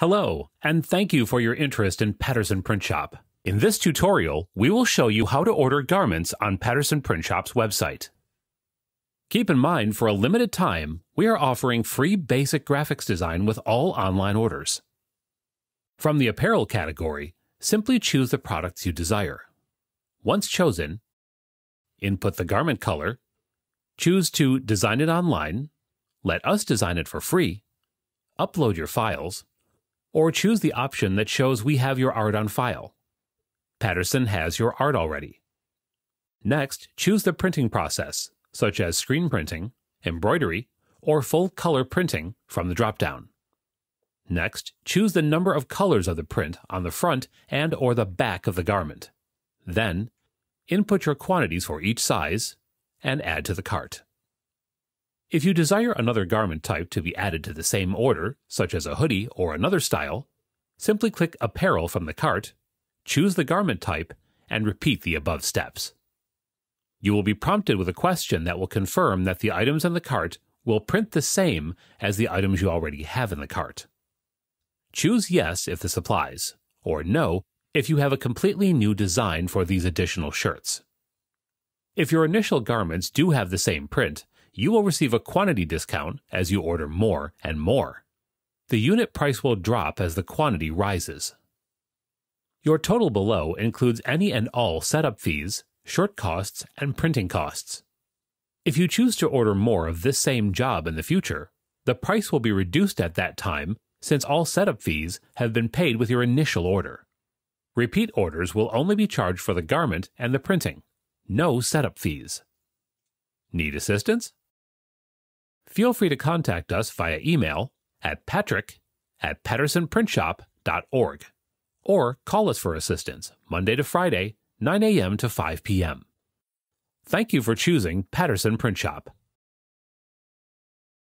Hello, and thank you for your interest in Patterson Print Shop. In this tutorial, we will show you how to order garments on Patterson Print Shop's website. Keep in mind, for a limited time, we are offering free basic graphics design with all online orders. From the apparel category, simply choose the products you desire. Once chosen, input the garment color, choose to design it online, let us design it for free, upload your files, or choose the option that shows we have your art on file. Patterson has your art already. Next, choose the printing process, such as screen printing, embroidery, or full-color printing from the drop-down. Next, choose the number of colors of the print on the front and/or the back of the garment. Then, input your quantities for each size and add to the cart. If you desire another garment type to be added to the same order, such as a hoodie or another style, simply click Apparel from the cart, choose the garment type, and repeat the above steps. You will be prompted with a question that will confirm that the items in the cart will print the same as the items you already have in the cart. Choose Yes if this applies, or No if you have a completely new design for these additional shirts. If your initial garments do have the same print, you will receive a quantity discount as you order more and more. The unit price will drop as the quantity rises. Your total below includes any and all setup fees, short costs, and printing costs. If you choose to order more of this same job in the future, the price will be reduced at that time since all setup fees have been paid with your initial order. Repeat orders will only be charged for the garment and the printing. No setup fees. Need assistance? Feel free to contact us via email at patrick@pattersonprintshop.org or call us for assistance Monday to Friday, 9 a.m. to 5 p.m. Thank you for choosing Patterson Print Shop.